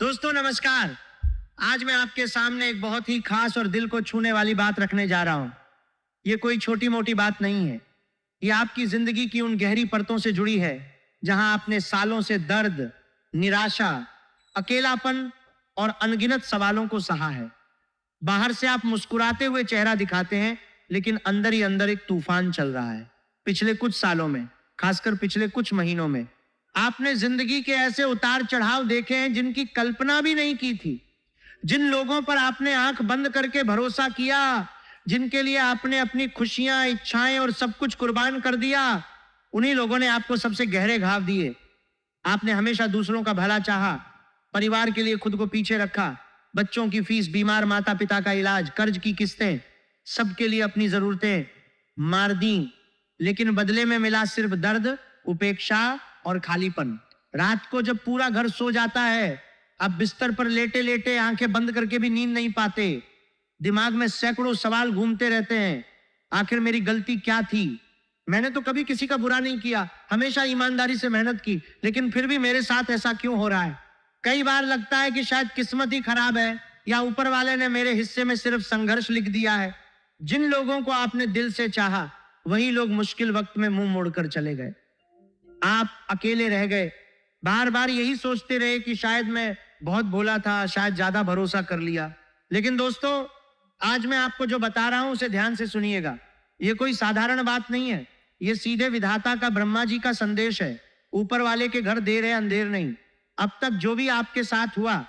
दोस्तों नमस्कार। आज मैं आपके सामने एक बहुत ही खास और दिल को छूने वाली बात रखने जा रहा हूं। ये कोई छोटी मोटी बात नहीं है। ये आपकी जिंदगी की उन गहरी परतों से जुड़ी है जहां आपने सालों से दर्द, निराशा, अकेलापन और अनगिनत सवालों को सहा है। बाहर से आप मुस्कुराते हुए चेहरा दिखाते हैं, लेकिन अंदर ही अंदर एक तूफान चल रहा है। पिछले कुछ सालों में, खासकर पिछले कुछ महीनों में, आपने जिंदगी के ऐसे उतार चढ़ाव देखे हैं जिनकी कल्पना भी नहीं की थी। जिन लोगों पर आपने आंख बंद करके भरोसा किया, जिनके लिए आपने अपनी खुशियां, इच्छाएं और सब कुछ कुर्बान कर दिया, उन्हीं लोगों ने आपको सबसे गहरे घाव दिए। आपने हमेशा दूसरों का भला चाहा, परिवार के लिए खुद को पीछे रखा, बच्चों की फीस, बीमार माता पिता का इलाज, कर्ज की किस्तें, सबके लिए अपनी जरूरतें मार दी, लेकिन बदले में मिला सिर्फ दर्द, उपेक्षा और खालीपन। रात को जब पूरा घर सो जाता है, आप बिस्तर पर लेटे लेटे आंखें बंद करके भी नींद नहीं पाते। दिमाग में सैकड़ों सवाल घूमते रहते हैं। आखिर मेरी गलती क्या थी? मैंने तो कभी किसी का बुरा नहीं किया, हमेशा ईमानदारी से मेहनत की, लेकिन फिर भी मेरे साथ ऐसा क्यों हो रहा है? कई बार लगता है कि शायद किस्मत ही खराब है या ऊपर वाले ने मेरे हिस्से में सिर्फ संघर्ष लिख दिया है। जिन लोगों को आपने दिल से चाहा, वही लोग मुश्किल वक्त में मुंह मोड़कर चले गए। आप अकेले रह गए। बार बार यही सोचते रहे कि शायद मैं बहुत भोला था, शायद ज्यादा भरोसा कर लिया। लेकिन दोस्तों, आज मैं आपको जो बता रहा हूं उसे ध्यान से सुनिएगा। ये कोई साधारण बात नहीं है। ये सीधे विधाता का, ब्रह्मा जी का संदेश है। ऊपर वाले के घर देर है, अंधेर नहीं। अब तक जो भी आपके साथ हुआ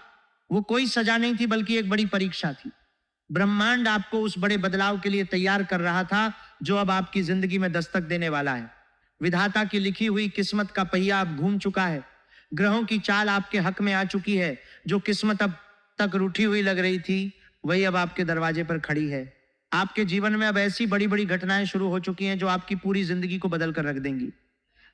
वो कोई सजा नहीं थी, बल्कि एक बड़ी परीक्षा थी। ब्रह्मांड आपको उस बड़े बदलाव के लिए तैयार कर रहा था जो अब आपकी जिंदगी में दस्तक देने वाला है। विधाता की लिखी हुई किस्मत का पहिया अब घूम चुका है। ग्रहों की चाल आपके हक में आ चुकी है। जो किस्मत अब तक रूठी हुई लग रही थी, वही अब आपके दरवाजे पर खड़ी है। आपके जीवन में अब ऐसी बड़ी बड़ी घटनाएं शुरू हो चुकी हैं जो आपकी पूरी जिंदगी को बदल कर रख देंगी।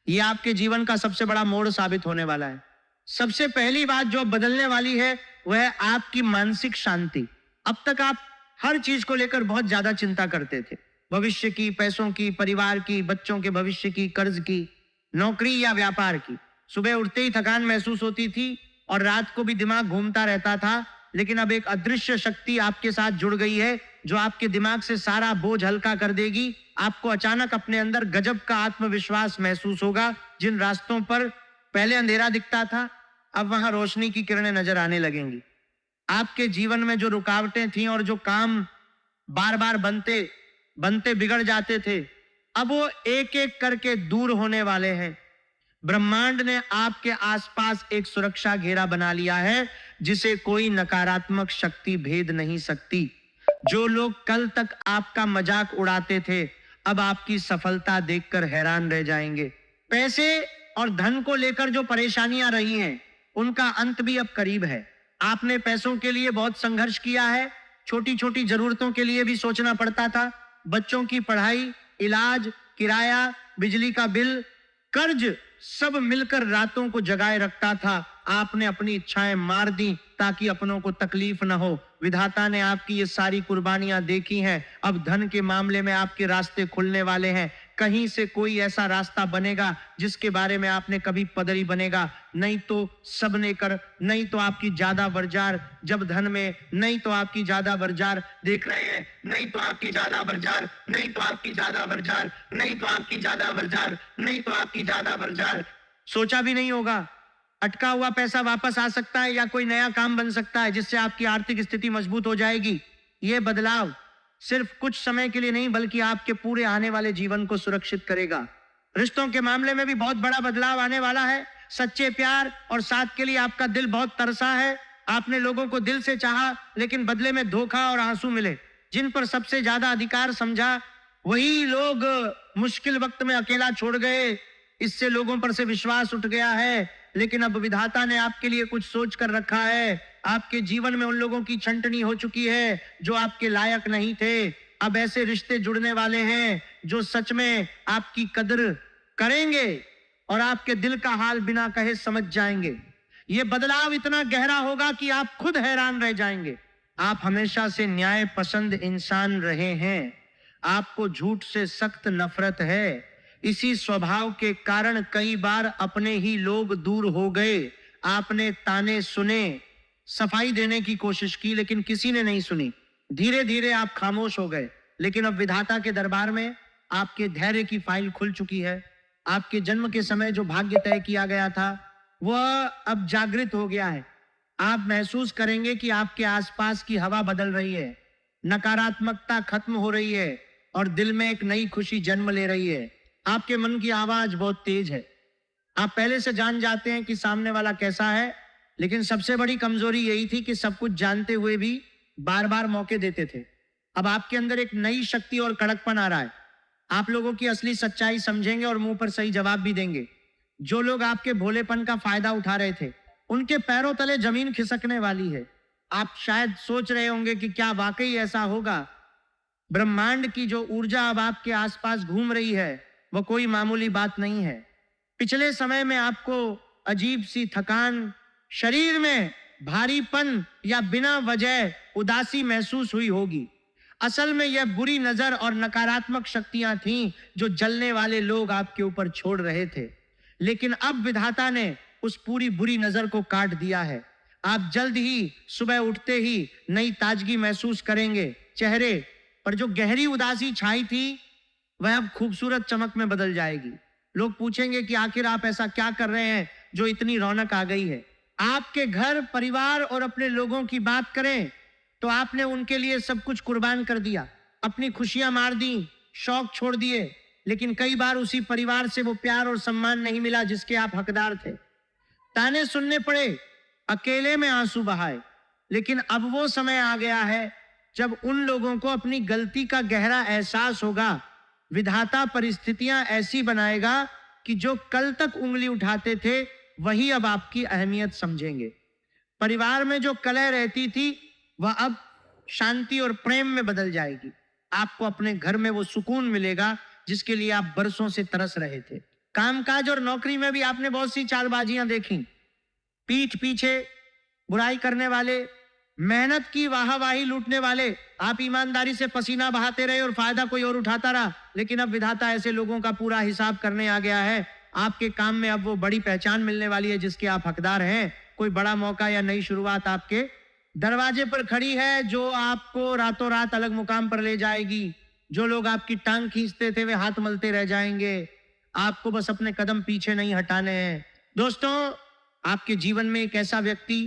ये आपके जीवन का सबसे बड़ा मोड़ साबित होने वाला है। सबसे पहली बात जो बदलने वाली है वह है आपकी मानसिक शांति। अब तक आप हर चीज को लेकर बहुत ज्यादा चिंता करते थे। भविष्य की, पैसों की, परिवार की, बच्चों के भविष्य की, कर्ज की, नौकरी या व्यापार की। सुबह उठते ही थकान महसूस होती थी और रात को भी दिमाग घूमता रहता था। लेकिन अब एक अदृश्य शक्ति आपके साथ जुड़ गई है जो आपके दिमाग से सारा बोझ हल्का कर देगी। आपको अचानक अपने अंदर गजब का आत्मविश्वास महसूस होगा। जिन रास्तों पर पहले अंधेरा दिखता था, अब वहां रोशनी की किरणें नजर आने लगेंगी। आपके जीवन में जो रुकावटें थीं और जो काम बार बार बनते बनते बिगड़ जाते थे, अब वो एक एक करके दूर होने वाले हैं। ब्रह्मांड ने आपके आसपास एक सुरक्षा घेरा बना लिया है जिसे कोई नकारात्मक शक्ति भेद नहीं सकती। जो लोग कल तक आपका मजाक उड़ाते थे, अब आपकी सफलता देखकर हैरान रह जाएंगे। पैसे और धन को लेकर जो परेशानियां रही हैं, उनका अंत भी अब करीब है। आपने पैसों के लिए बहुत संघर्ष किया है। छोटी छोटी जरूरतों के लिए भी सोचना पड़ता था। बच्चों की पढ़ाई, इलाज, किराया, बिजली का बिल, कर्ज, सब मिलकर रातों को जगाए रखता था। आपने अपनी इच्छाएं मार दी ताकि अपनों को तकलीफ न हो। विधाता ने आपकी ये सारी कुर्बानियां देखी हैं। अब धन के मामले में आपके रास्ते खुलने वाले हैं। कहीं से कोई ऐसा रास्ता बनेगा जिसके बारे में आपने कभी पदरी बनेगा। नहीं तो सबने कर, नहीं तो आपकी ज्यादा बरजार जब धन में, नहीं तो आपकी ज्यादा बरजार, देख रहे हैं, नहीं तो आपकी ज्यादा बरजार, नहीं तो आपकी ज्यादा बरजार, नहीं तो आपकी ज्यादा बरजार, नहीं तो आपकी ज्यादा बरजार। सोचा भी नहीं होगा अटका हुआ पैसा वापस आ सकता है या कोई नया काम बन सकता है जिससे आपकी आर्थिक स्थिति मजबूत हो जाएगी। ये बदलाव सिर्फ कुछ समय के लिए नहीं, बल्कि आपके पूरे आने वाले जीवन को सुरक्षित करेगा। रिश्तों के मामले में भी बहुत बड़ा बदलाव आने वाला है। सच्चे प्यार और साथ के लिए आपका दिल बहुत तरसा है। आपने लोगों को दिल से चाहा, लेकिन बदले में धोखा और आंसू मिले। जिन पर सबसे ज्यादा अधिकार समझा, वही लोग मुश्किल वक्त में अकेला छोड़ गए। इससे लोगों पर से विश्वास उठ गया है। लेकिन अब विधाता ने आपके लिए कुछ सोच कर रखा है। आपके जीवन में उन लोगों की छंटनी हो चुकी है जो आपके लायक नहीं थे। अब ऐसे रिश्ते जुड़ने वाले हैं जो सच में आपकी कदर करेंगे और आपके दिल का हाल बिना कहे समझ जाएंगे। ये बदलाव इतना गहरा होगा कि आप खुद हैरान रह जाएंगे। आप हमेशा से न्याय पसंद इंसान रहे हैं। आपको झूठ से सख्त नफरत है। इसी स्वभाव के कारण कई बार अपने ही लोग दूर हो गए। आपने ताने सुने, सफाई देने की कोशिश की, लेकिन किसी ने नहीं सुनी। धीरे धीरे आप खामोश हो गए, लेकिन अब विधाता के दरबार में आपके धैर्य की फाइल खुल चुकी है। आपके जन्म के समय जो भाग्य तय किया गया था वह अब जागृत हो गया है। आप महसूस करेंगे कि आपके आसपास की हवा बदल रही है, नकारात्मकता खत्म हो रही है और दिल में एक नई खुशी जन्म ले रही है। आपके मन की आवाज बहुत तेज है। आप पहले से जान जाते हैं कि सामने वाला कैसा है, लेकिन सबसे बड़ी कमजोरी यही थी कि सब कुछ जानते हुए भी बार बार मौके देते थे। अब आपके अंदर एक नई शक्ति और कड़कपन आ रहा है। आप लोगों की असली सच्चाई समझेंगे और मुंह पर सही जवाब भी देंगे। जो लोग आपके भोलेपन का फायदा उठा रहे थे, उनके पैरों तले जमीन खिसकने वाली है। आप शायद सोच रहे होंगे कि क्या वाकई ऐसा होगा। ब्रह्मांड की जो ऊर्जा अब आपके आसपास घूम रही है वह कोई मामूली बात नहीं है। पिछले समय में आपको अजीब सी थकान, शरीर में भारीपन या बिना वजह उदासी महसूस हुई होगी। असल में यह बुरी नजर और नकारात्मक शक्तियां थीं जो जलने वाले लोग आपके ऊपर छोड़ रहे थे। लेकिन अब विधाता ने उस पूरी बुरी नजर को काट दिया है। आप जल्द ही सुबह उठते ही नई ताजगी महसूस करेंगे। चेहरे पर जो गहरी उदासी छाई थी वह अब खूबसूरत चमक में बदल जाएगी। लोग पूछेंगे कि आखिर आप ऐसा क्या कर रहे हैं जो इतनी रौनक आ गई है। आपके घर परिवार और अपने लोगों की बात करें तो आपने उनके लिए सब कुछ कुर्बान कर दिया, अपनी खुशियां मार दी, शौक छोड़ दिए, लेकिन कई बार उसी परिवार से वो प्यार और सम्मान नहीं मिला जिसके आप हकदार थे। ताने सुनने पड़े, अकेले में आंसू बहाए। लेकिन अब वो समय आ गया है जब उन लोगों को अपनी गलती का गहरा एहसास होगा। विधाता परिस्थितियां ऐसी बनाएगा कि जो कल तक उंगली उठाते थे वही अब आपकी अहमियत समझेंगे। परिवार में जो कलह रहती थी वह अब शांति और प्रेम में बदल जाएगी। आपको अपने घर में वो सुकून मिलेगा जिसके लिए आप बरसों से तरस रहे थे। कामकाज और नौकरी में भी आपने बहुत सी चालबाजियां देखी। पीठ पीछे बुराई करने वाले, मेहनत की वाहवाही लूटने वाले। आप ईमानदारी से पसीना बहाते रहे और फायदा कोई और उठाता रहा। लेकिन अब विधाता ऐसे लोगों का पूरा हिसाब करने आ गया है। आपके काम में अब वो बड़ी पहचान मिलने वाली है जिसके आप हकदार हैं। कोई बड़ा मौका या नई शुरुआत आपके दरवाजे पर खड़ी है जो आपको रातों रात अलग मुकाम पर ले जाएगी। जो लोग आपकी टांग खींचते थे वे हाथ मलते रह जाएंगे। आपको बस अपने कदम पीछे नहीं हटाने हैं। दोस्तों, आपके जीवन में एक ऐसा व्यक्ति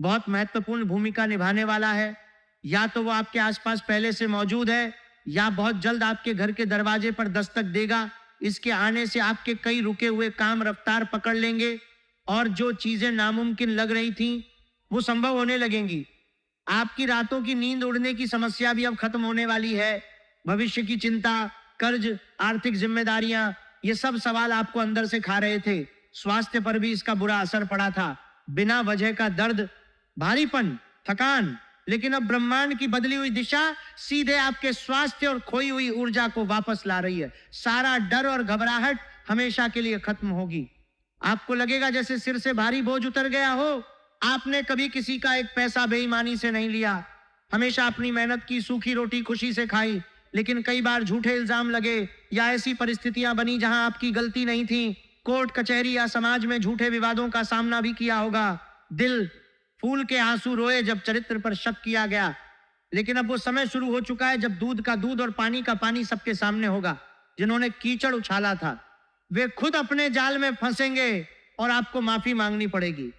बहुत महत्वपूर्ण भूमिका निभाने वाला है। या तो वो आपके आसपास पहले से मौजूद है या बहुत जल्द आपके घर के दरवाजे पर दस्तक देगा। इसके आने से आपके कई रुके हुए काम रफ्तार पकड़ लेंगे और जो चीजें नामुमकिन लग रही थीं वो संभव होने लगेंगी। आपकी रातों की नींद उड़ने की समस्या भी अब खत्म होने वाली है। भविष्य की चिंता, कर्ज, आर्थिक जिम्मेदारियां, ये सब सवाल आपको अंदर से खा रहे थे। स्वास्थ्य पर भी इसका बुरा असर पड़ा था। बिना वजह का दर्द, भारीपन, थकान। लेकिन अब ब्रह्मांड की बदली हुई दिशा सीधे आपके स्वास्थ्य और खोई हुई ऊर्जा को वापस ला रही है। सारा डर और घबराहट हमेशा के लिए खत्म होगी। आपको लगेगा जैसे सिर से भारी बोझ उतर गया हो। आपने कभी किसी का एक पैसा बेईमानी से नहीं लिया, हमेशा अपनी मेहनत की सूखी रोटी खुशी से खाई। लेकिन कई बार झूठे इल्जाम लगे या ऐसी परिस्थितियां बनी जहां आपकी गलती नहीं थी। कोर्ट कचहरी या समाज में झूठे विवादों का सामना भी किया होगा। दिल फूल के आंसू रोए जब चरित्र पर शक किया गया। लेकिन अब वो समय शुरू हो चुका है जब दूध का दूध और पानी का पानी सबके सामने होगा। जिन्होंने कीचड़ उछाला था वे खुद अपने जाल में फंसेंगे और आपको माफी मांगनी पड़ेगी।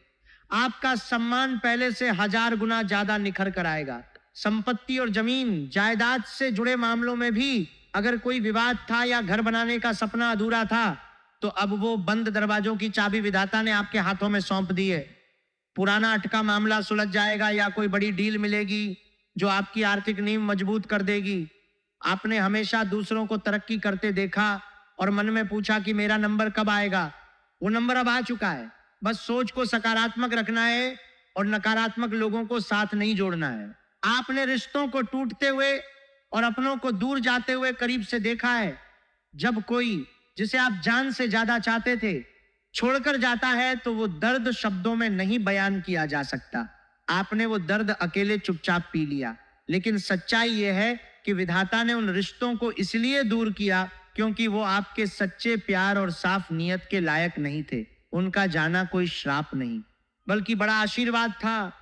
आपका सम्मान पहले से 1000 गुना ज्यादा निखर कर आएगा। संपत्ति और जमीन जायदाद से जुड़े मामलों में भी अगर कोई विवाद था या घर बनाने का सपना अधूरा था तो अब वो बंद दरवाजों की चाबी विधाता ने आपके हाथों में सौंप दी है। पुराना अटका मामला सुलझ जाएगा या कोई बड़ी डील मिलेगी जो आपकी आर्थिक नींव मजबूत कर देगी। आपने हमेशा दूसरों को तरक्की करते देखा और मन में पूछा कि मेरा नंबर कब आएगा। वो नंबर अब आ चुका है। बस सोच को सकारात्मक रखना है और नकारात्मक लोगों को साथ नहीं जोड़ना है। आपने रिश्तों को टूटते हुए और अपनों को दूर जाते हुए करीब से देखा है। जब कोई जिसे आप जान से ज्यादा चाहते थे छोड़कर जाता है तो वो दर्द शब्दों में नहीं बयान किया जा सकता। आपने वो दर्द अकेले चुपचाप पी लिया। लेकिन सच्चाई ये है कि विधाता ने उन रिश्तों को इसलिए दूर किया क्योंकि वो आपके सच्चे प्यार और साफ नीयत के लायक नहीं थे। उनका जाना कोई श्राप नहीं बल्कि बड़ा आशीर्वाद था।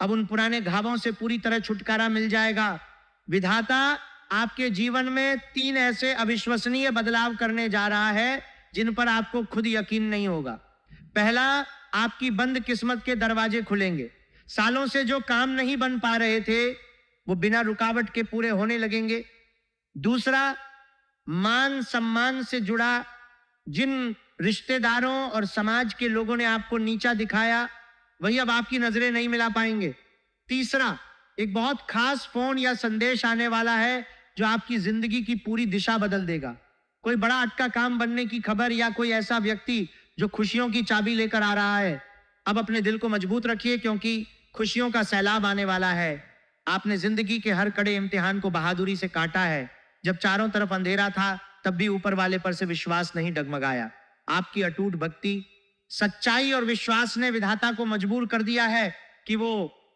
अब उन पुराने घावों से पूरी तरह छुटकारा मिल जाएगा। विधाता आपके जीवन में 3 ऐसे अविश्वसनीय बदलाव करने जा रहा है जिन पर आपको खुद यकीन नहीं होगा। पहला, आपकी बंद किस्मत के दरवाजे खुलेंगे। सालों से जो काम नहीं बन पा रहे थे वो बिना रुकावट के पूरे होने लगेंगे। दूसरा, मान सम्मान से जुड़ा जिन रिश्तेदारों और समाज के लोगों ने आपको नीचा दिखाया वही अब आपकी नजरें नहीं मिला पाएंगे। तीसरा, एक बहुत खास फोन या संदेश आने वाला है जो आपकी जिंदगी की पूरी दिशा बदल देगा। कोई बड़ा अटका काम बनने की खबर या कोई ऐसा व्यक्ति जो खुशियों की चाबी लेकर आ रहा है। अब अपने दिल को मजबूत रखिए क्योंकि खुशियों का सैलाब आने वाला है। आपने जिंदगी के हर कड़े इम्तिहान को बहादुरी से काटा है। जब चारों तरफ अंधेरा था तब भी ऊपर वाले पर से विश्वास नहीं डगमगाया। आपकी अटूट भक्ति, सच्चाई और विश्वास ने विधाता को मजबूर कर दिया है कि वो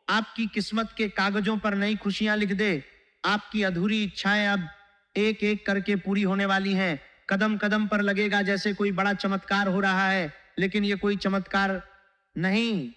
आपकी किस्मत के कागजों पर नई खुशियां लिख दे। आपकी अधूरी इच्छाएं अब एक एक करके पूरी होने वाली हैं। कदम कदम पर लगेगा जैसे कोई बड़ा चमत्कार हो रहा है, लेकिन ये कोई चमत्कार नहीं,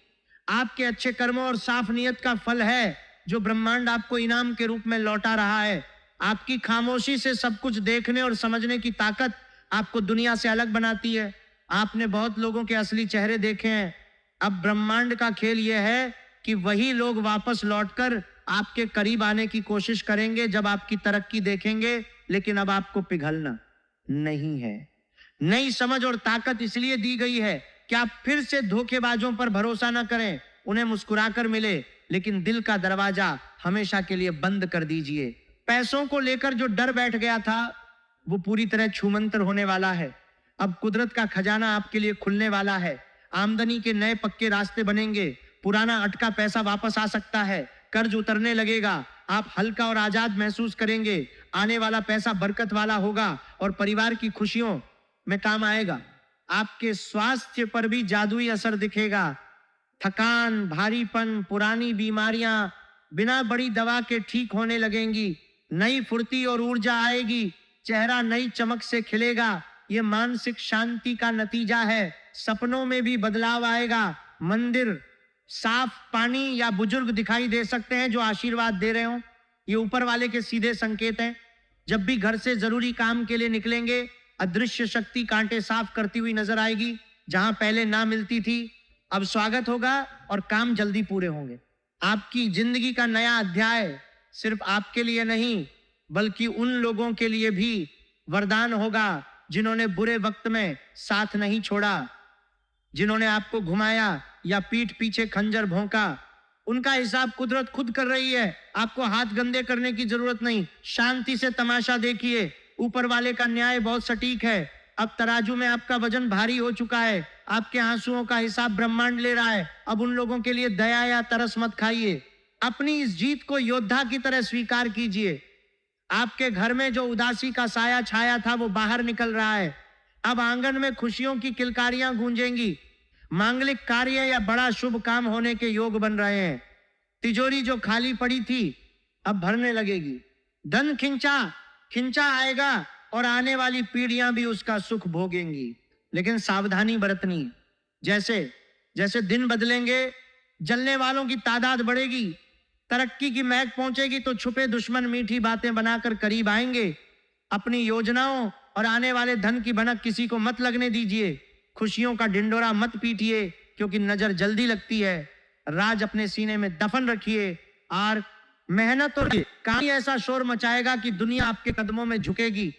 आपके अच्छे कर्मों और साफ नियत का फल है जो ब्रह्मांड आपको इनाम के रूप में लौटा रहा है। आपकी खामोशी से सब कुछ देखने और समझने की ताकत आपको दुनिया से अलग बनाती है। आपने बहुत लोगों के असली चेहरे देखे हैं। अब ब्रह्मांड का खेल यह है कि वही लोग वापस लौटकर आपके करीब आने की कोशिश करेंगे जब आपकी तरक्की देखेंगे, लेकिन अब आपको पिघलना नहीं है। नई समझ और ताकत इसलिए दी गई है कि आप फिर से धोखेबाजों पर भरोसा न करें। उन्हें मुस्कुराकर मिले, लेकिन दिल का दरवाजा हमेशा के लिए बंद कर दीजिए। पैसों को लेकर जो डर बैठ गया था वो पूरी तरह छूमंतर होने वाला है। अब कुदरत का खजाना आपके लिए खुलने वाला है। आमदनी के नए पक्के रास्ते बनेंगे। पुराना अटका पैसा वापस आ सकता है। कर्ज उतरने लगेगा। आप हल्का और आजाद महसूस करेंगे। आने वाला पैसा बरकत वाला होगा और परिवार की खुशियों में काम आएगा। आपके स्वास्थ्य पर भी जादुई असर दिखेगा। थकान, भारीपन, पुरानी बीमारियां बिना बड़ी दवा के ठीक होने लगेंगी। नई फुर्ती और ऊर्जा आएगी। चेहरा नई चमक से खिलेगा। ये मानसिक शांति का नतीजा है। सपनों में भी बदलाव आएगा। मंदिर, साफ पानी या बुजुर्ग दिखाई दे सकते हैं जो आशीर्वाद दे रहे हो। ये ऊपर वाले के सीधे संकेत हैं। जब भी घर से जरूरी काम के लिए निकलेंगे, अदृश्य शक्ति कांटे साफ करती हुई नजर आएगी। जहां पहले ना मिलती थी, अब स्वागत होगा और काम जल्दी पूरे होंगे। आपकी जिंदगी का नया अध्याय सिर्फ आपके लिए नहीं, बल्कि उन लोगों के लिए भी वरदान होगा जिन्होंने बुरे वक्त में साथ नहीं छोड़ा, जिन्होंने आपको घुमाया या पीठ पीछे खंजर भोंका। उनका हिसाब कुदरत खुद कर रही है। आपको हाथ गंदे करने की जरूरत नहीं। शांति से तमाशा देखिए। ऊपर वाले का न्याय बहुत सटीक है। अब तराजू में आपका वजन भारी हो चुका है। आपके आंसुओं का हिसाब ब्रह्मांड ले रहा है। अब उन लोगों के लिए दया या तरस मत खाइए। अपनी इस जीत को योद्धा की तरह स्वीकार कीजिए। आपके घर में जो उदासी का साया छाया था वो बाहर निकल रहा है। अब आंगन में खुशियों की किलकारियां गूंजेंगी। मांगलिक कार्य या बड़ा शुभ काम होने के योग बन रहे हैं। तिजोरी जो खाली पड़ी थी अब भरने लगेगी। धन खिंचा आएगा और आने वाली पीढ़ियां भी उसका सुख भोगेंगी। लेकिन सावधानी बरतनी है। जैसे जैसे दिन बदलेंगे, जलने वालों की तादाद बढ़ेगी। तरक्की की महक पहुंचेगी तो छुपे दुश्मन मीठी बातें बनाकर करीब आएंगे। अपनी योजनाओं और आने वाले धन की भनक किसी को मत लगने दीजिए। खुशियों का ढिंडोरा मत पीटिए, क्योंकि नजर जल्दी लगती है। राज अपने सीने में दफन रखिए और मेहनत और काम ऐसा शोर मचाएगा कि दुनिया आपके कदमों में झुकेगी।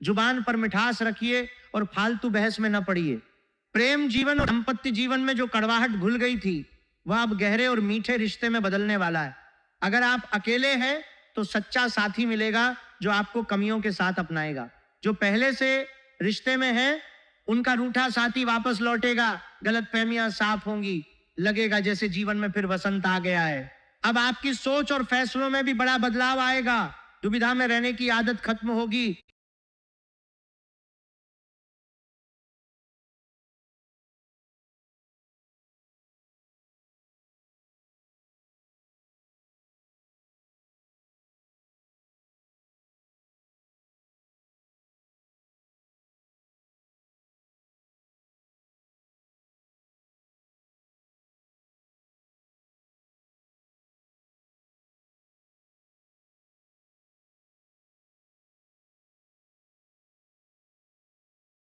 जुबान पर मिठास रखिए और फालतू बहस में न पड़िए। प्रेम जीवन और दाम्पत्य जीवन में जो कड़वाहट घुल गई थी वह अब गहरे और मीठे रिश्ते में बदलने वाला है। अगर आप अकेले हैं तो सच्चा साथी मिलेगा जो आपको कमियों के साथ अपनाएगा। जो पहले से रिश्ते में है उनका रूठा साथी वापस लौटेगा। गलतफहमियां साफ होंगी। लगेगा जैसे जीवन में फिर वसंत आ गया है। अब आपकी सोच और फैसलों में भी बड़ा बदलाव आएगा। दुविधा में रहने की आदत खत्म होगी।